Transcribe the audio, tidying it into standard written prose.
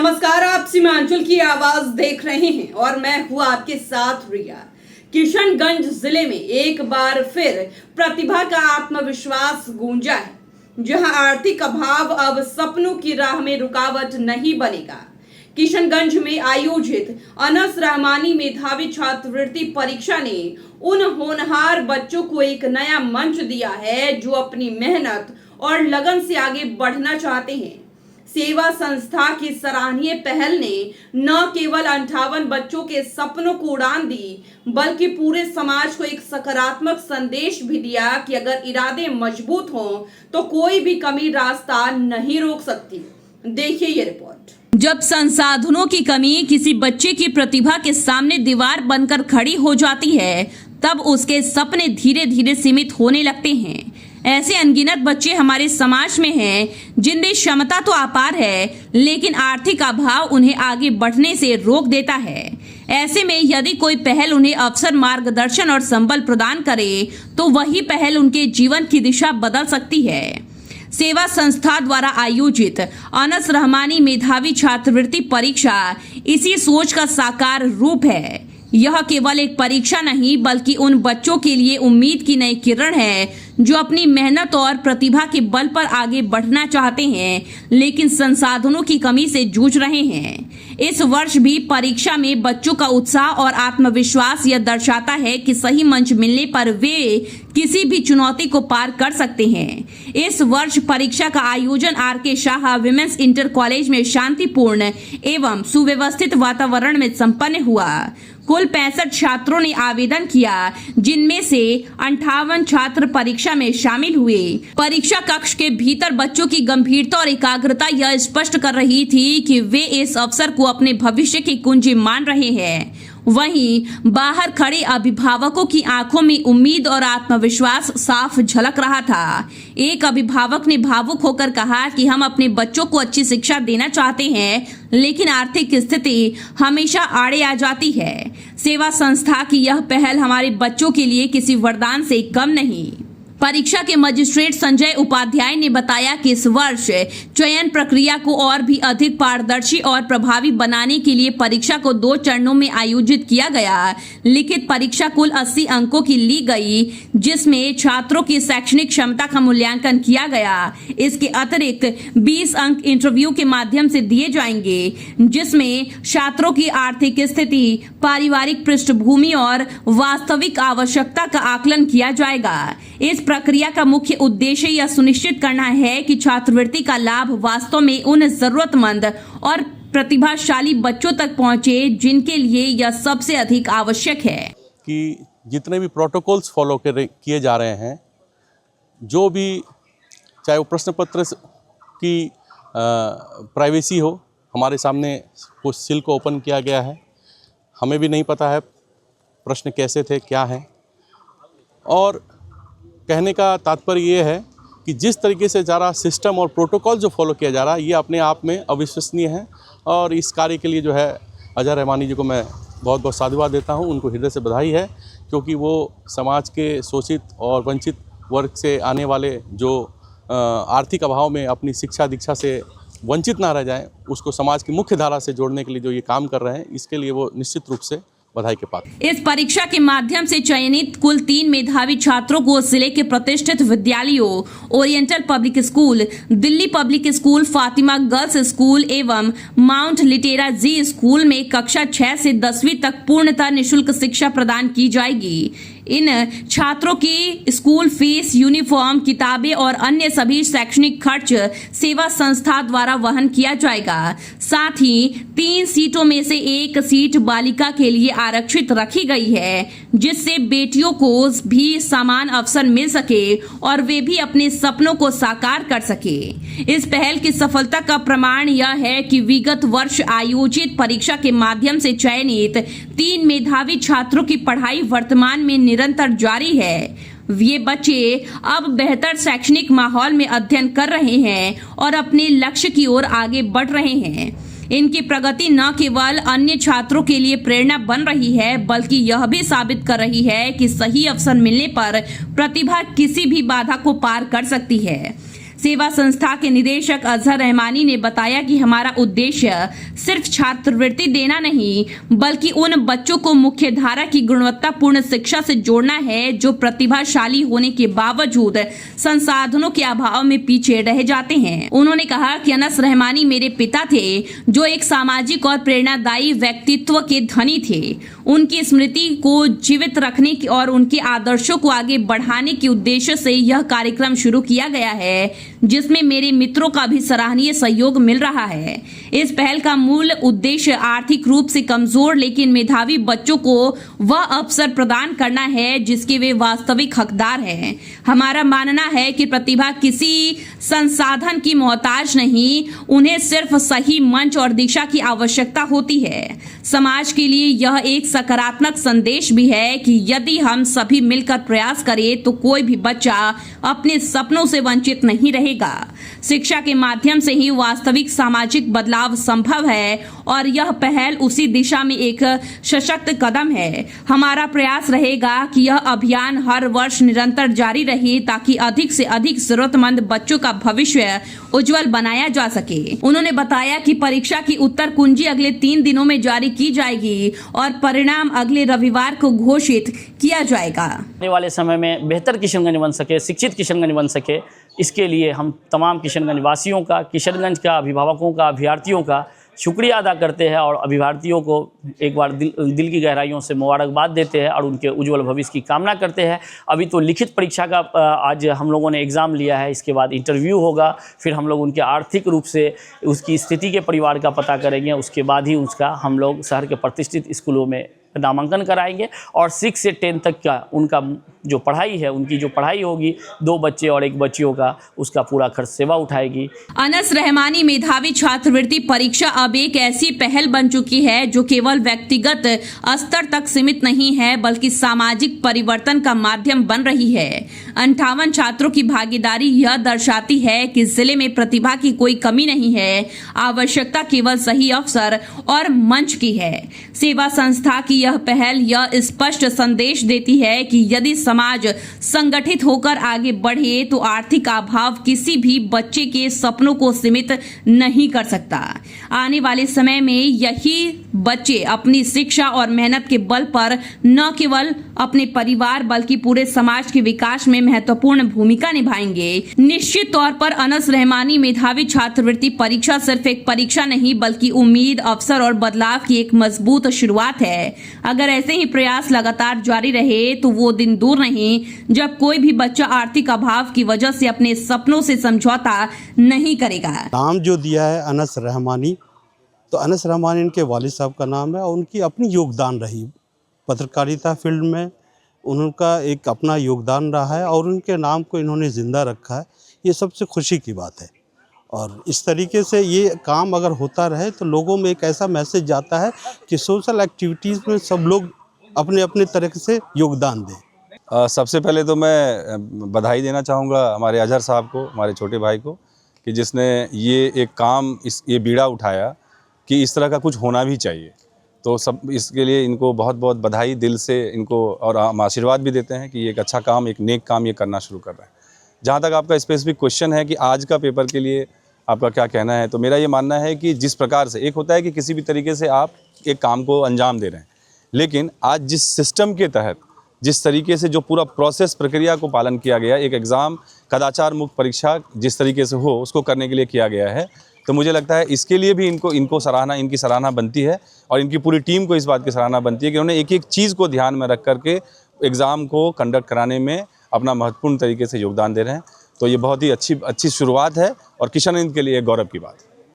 नमस्कार, आप सीमांचल की आवाज देख रहे हैं और मैं हूँ आपके साथ रिया। किशनगंज जिले में एक बार फिर प्रतिभा का आत्मविश्वास गूंजा है, जहां आर्थिक अभाव अब सपनों की राह में रुकावट नहीं बनेगा। किशनगंज में आयोजित अनस रहमानी मेधावी छात्रवृत्ति परीक्षा ने उन होनहार बच्चों को एक नया मंच दिया है जो अपनी मेहनत और लगन से आगे बढ़ना चाहते हैं। सेवा संस्था की सराहनीय पहल ने न केवल 58 बच्चों के सपनों को उड़ान दी, बल्कि पूरे समाज को एक सकारात्मक संदेश भी दिया कि अगर इरादे मजबूत हों तो कोई भी कमी रास्ता नहीं रोक सकती। देखिए ये रिपोर्ट। जब संसाधनों की कमी किसी बच्चे की प्रतिभा के सामने दीवार बनकर खड़ी हो जाती है, तब उसके सपने धीरे धीरे सीमित होने लगते हैं। ऐसे अनगिनत बच्चे हमारे समाज में हैं जिनमें क्षमता तो अपार है, लेकिन आर्थिक अभाव उन्हें आगे बढ़ने से रोक देता है। ऐसे में यदि कोई पहल उन्हें अवसर, मार्गदर्शन और संबल प्रदान करे तो वही पहल उनके जीवन की दिशा बदल सकती है। सेवा संस्था द्वारा आयोजित अनस रहमानी मेधावी छात्रवृत्ति परीक्षा इसी सोच का साकार रूप है। यह केवल एक परीक्षा नहीं, बल्कि उन बच्चों के लिए उम्मीद की नई किरण है जो अपनी मेहनत और प्रतिभा के बल पर आगे बढ़ना चाहते हैं, लेकिन संसाधनों की कमी से जूझ रहे हैं। इस वर्ष भी परीक्षा में बच्चों का उत्साह और आत्मविश्वास यह दर्शाता है कि सही मंच मिलने पर वे किसी भी चुनौती को पार कर सकते हैं। इस वर्ष परीक्षा का आयोजन RK. Shah women's inter college में शांतिपूर्ण एवं सुव्यवस्थित वातावरण में संपन्न हुआ। कुल 65 छात्रों ने आवेदन किया, जिनमें से 58 छात्र परीक्षा में शामिल हुए। परीक्षा कक्ष के भीतर बच्चों की गंभीरता और एकाग्रता यह स्पष्ट कर रही थी कि वे इस अवसर को अपने भविष्य की कुंजी मान रहे हैं। वहीं बाहर खड़े अभिभावकों की आंखों में उम्मीद और आत्मविश्वास साफ झलक रहा था। एक अभिभावक ने भावुक होकर कहा कि हम अपने बच्चों को अच्छी शिक्षा देना चाहते हैं, लेकिन आर्थिक स्थिति हमेशा आड़े आ जाती है। सेवा संस्था की यह पहल हमारे बच्चों के लिए किसी वरदान से कम नहीं। परीक्षा के मजिस्ट्रेट संजय उपाध्याय ने बताया कि इस वर्ष चयन प्रक्रिया को और भी अधिक पारदर्शी और प्रभावी बनाने के लिए परीक्षा को 2 चरणों में आयोजित किया गया। लिखित परीक्षा कुल 80 अंकों की ली गई, जिसमें छात्रों की शैक्षणिक क्षमता का मूल्यांकन किया गया। इसके अतिरिक्त 20 अंक इंटरव्यू के माध्यम से दिए जाएंगे, जिसमें छात्रों की आर्थिक स्थिति, पारिवारिक पृष्ठभूमि और वास्तविक आवश्यकता का आकलन किया जाएगा। इस प्रक्रिया का मुख्य उद्देश्य यह सुनिश्चित करना है कि छात्रवृत्ति का लाभ वास्तव में उन जरूरतमंद और प्रतिभाशाली बच्चों तक पहुंचे जिनके लिए यह सबसे अधिक आवश्यक है। कि जितने भी प्रोटोकॉल्स फॉलो किए जा रहे हैं, जो भी चाहे वो प्रश्न पत्र की प्राइवेसी हो, हमारे सामने कुछ सील को ओपन किया गया है। हमें भी नहीं पता है प्रश्न कैसे थे, क्या है। और कहने का तात्पर्य ये है कि जिस तरीके से ज़रा सिस्टम और प्रोटोकॉल जो फॉलो किया जा रहा है, ये अपने आप में अविश्वसनीय है। और इस कार्य के लिए जो है अजय रहमानी जी को मैं बहुत बहुत साधुवाद देता हूँ, उनको हृदय से बधाई है, क्योंकि वो समाज के शोषित और वंचित वर्ग से आने वाले जो आर्थिक अभाव में अपनी शिक्षा दीक्षा से वंचित ना रह जाएं, उसको समाज की मुख्य धारा से जोड़ने के लिए जो ये काम कर रहे हैं, इसके लिए वो निश्चित रूप से बधाई के पात्र। इस परीक्षा के माध्यम से चयनित कुल 3 मेधावी छात्रों को जिले के प्रतिष्ठित विद्यालयों oriental public school, Delhi public school, Fatima girls school एवं माउंट लिटेरा जी स्कूल में कक्षा 6 से 10वीं तक पूर्णतः निःशुल्क शिक्षा प्रदान की जाएगी। इन छात्रों की स्कूल फीस, यूनिफॉर्म, किताबें और अन्य सभी शैक्षणिक खर्च सेवा संस्था द्वारा वहन किया जाएगा। साथ ही 3 सीटों में से 1 सीट बालिका के लिए आरक्षित रखी गई है, जिससे बेटियों को भी समान अवसर मिल सके और वे भी अपने सपनों को साकार कर सके। इस पहल की सफलता का प्रमाण यह है कि विगत वर्ष आयोजित परीक्षा के माध्यम से चयनित 3 मेधावी छात्रों की पढ़ाई वर्तमान में निरंतर जारी है। ये बच्चे अब बेहतर शैक्षणिक माहौल में अध्ययन कर रहे हैं और अपने लक्ष्य की ओर आगे बढ़ रहे हैं। इनकी प्रगति न केवल अन्य छात्रों के लिए प्रेरणा बन रही है, बल्कि यह भी साबित कर रही है कि सही अवसर मिलने पर प्रतिभा किसी भी बाधा को पार कर सकती है। सेवा संस्था के निदेशक अजहर रहमानी ने बताया कि हमारा उद्देश्य सिर्फ छात्रवृत्ति देना नहीं बल्कि उन बच्चों को मुख्य धारा की गुणवत्तापूर्ण शिक्षा से जोड़ना है जो प्रतिभाशाली होने के बावजूद संसाधनों के अभाव में पीछे रह जाते हैं। उन्होंने कहा कि अनस रहमानी मेरे पिता थे जो एक सामाजिक और प्रेरणादायी व्यक्तित्व के धनी थे। उनकी स्मृति को जीवित रखने की और उनके आदर्शों को आगे बढ़ाने के उद्देश्य से यह कार्यक्रम शुरू किया गया है, जिसमें मेरे मित्रों का भी सराहनीय सहयोग मिल रहा है। इस पहल का मूल उद्देश्य आर्थिक रूप से कमजोर लेकिन मेधावी बच्चों को वह अवसर प्रदान करना है जिसके वे वास्तविक हकदार हैं। हमारा मानना है कि प्रतिभा किसी संसाधन की मोहताज नहीं, उन्हें सिर्फ सही मंच और दिशा की आवश्यकता होती है। समाज के लिए यह एक सकारात्मक संदेश भी है कि यदि हम सभी मिलकर प्रयास करें तो कोई भी बच्चा अपने सपनों से वंचित नहीं रहेगा। शिक्षा के माध्यम से ही वास्तविक सामाजिक बदलाव संभव है और यह पहल उसी दिशा में एक सशक्त कदम है। हमारा प्रयास रहेगा कि यह अभियान हर वर्ष निरंतर जारी रहे ताकि अधिक से अधिक जरूरतमंद बच्चों का भविष्य उज्जवल बनाया जा सके। उन्होंने बताया कि परीक्षा की उत्तर कुंजी अगले 3 दिनों में जारी की जाएगी और परिणाम अगले रविवार को घोषित किया जाएगा। आने वाले समय में बेहतर किशनगंज बन सके, शिक्षित किशनगंज बन सके, इसके लिए हम तमाम किशनगंज वासियों का, किशनगंज का अभिभावकों का, अभ्यर्थियों का शुक्रिया अदा करते हैं और अभ्यर्थियों को एक बार दिल की गहराइयों से मुबारकबाद देते हैं और उनके उज्जवल भविष्य की कामना करते हैं। अभी तो लिखित परीक्षा का आज हम लोगों ने एग्ज़ाम लिया है, इसके बाद इंटरव्यू होगा, फिर हम लोग उनके आर्थिक रूप से उसकी स्थिति के परिवार का पता करेंगे, उसके बाद ही उसका हम लोग शहर के प्रतिष्ठित स्कूलों में नामांकन कराएंगे और 6 से 10 तक का उनका जो पढ़ाई है, उनकी जो पढ़ाई होगी 2 बच्चे और 1 बच्चियों का, उसका पूरा खर्च सेवा उठाएगी। अनस रहमानी मेधावी छात्रवृत्ति परीक्षा अब एक ऐसी पहल बन चुकी है जो केवल व्यक्तिगत स्तर तक सीमित नहीं है बल्कि सामाजिक परिवर्तन का माध्यम बन रही है। 58 छात्रों की भागीदारी यह दर्शाती है कि जिले में प्रतिभा की कोई कमी नहीं है, आवश्यकता केवल सही अवसर और मंच की है। सेवा संस्था की यह पहल यह स्पष्ट संदेश देती है कि यदि समाज संगठित होकर आगे बढ़े तो आर्थिक अभाव किसी भी बच्चे के सपनों को सीमित नहीं कर सकता। आने वाले समय में यही बच्चे अपनी शिक्षा और मेहनत के बल पर न केवल अपने परिवार बल्कि पूरे समाज के विकास में महत्वपूर्ण भूमिका निभाएंगे। निश्चित तौर पर अनस रहमानी मेधावी छात्रवृत्ति परीक्षा सिर्फ एक परीक्षा नहीं बल्कि उम्मीद, अवसर और बदलाव की एक मजबूत शुरुआत है। अगर ऐसे ही प्रयास लगातार जारी रहे तो वो दिन दूर नहीं जब कोई भी बच्चा आर्थिक अभाव की वजह से अपने सपनों से समझौता नहीं करेगा। नाम जो दिया है अनस रहमानी, तो अनस रहमानी इनके वालिद साहब का नाम है और उनकी अपनी योगदान रही पत्रकारिता फील्ड में, उनका एक अपना योगदान रहा है और उनके नाम को इन्होंने ज़िंदा रखा है। ये सबसे खुशी की बात है और इस तरीके से ये काम अगर होता रहे तो लोगों में एक ऐसा मैसेज जाता है कि सोशल एक्टिविटीज़ में सब लोग अपने अपने तरह से योगदान दें। सबसे पहले तो मैं बधाई देना चाहूँगा हमारे अजहर साहब को, हमारे छोटे भाई को, कि जिसने ये एक काम ये बीड़ा उठाया कि इस तरह का कुछ होना भी चाहिए। तो सब इसके लिए इनको बहुत बहुत बधाई दिल से इनको, और हम आशीर्वाद भी देते हैं कि ये एक अच्छा काम, एक नेक काम ये करना शुरू कर रहे हैं। जहाँ तक आपका स्पेसिफिक क्वेश्चन है कि आज का पेपर के लिए आपका क्या कहना है, तो मेरा ये मानना है कि जिस प्रकार से एक होता है कि किसी भी तरीके से आप एक काम को अंजाम दे रहे हैं, लेकिन आज जिस सिस्टम के तहत जिस तरीके से जो पूरा प्रोसेस प्रक्रिया को पालन किया गया, एक एग्ज़ाम कदाचार मुक्त परीक्षा जिस तरीके से हो उसको करने के लिए किया गया है, तो मुझे लगता है इसके लिए भी इनकी सराहना बनती है और इनकी पूरी टीम को इस बात की सराहना बनती है कि उन्होंने एक एक चीज़ को ध्यान में रख करके एग्ज़ाम को कंडक्ट कराने में अपना महत्वपूर्ण तरीके से योगदान दे रहे हैं। तो ये बहुत ही अच्छी शुरुआत है और किशनगंज के लिए गौरव की बात है।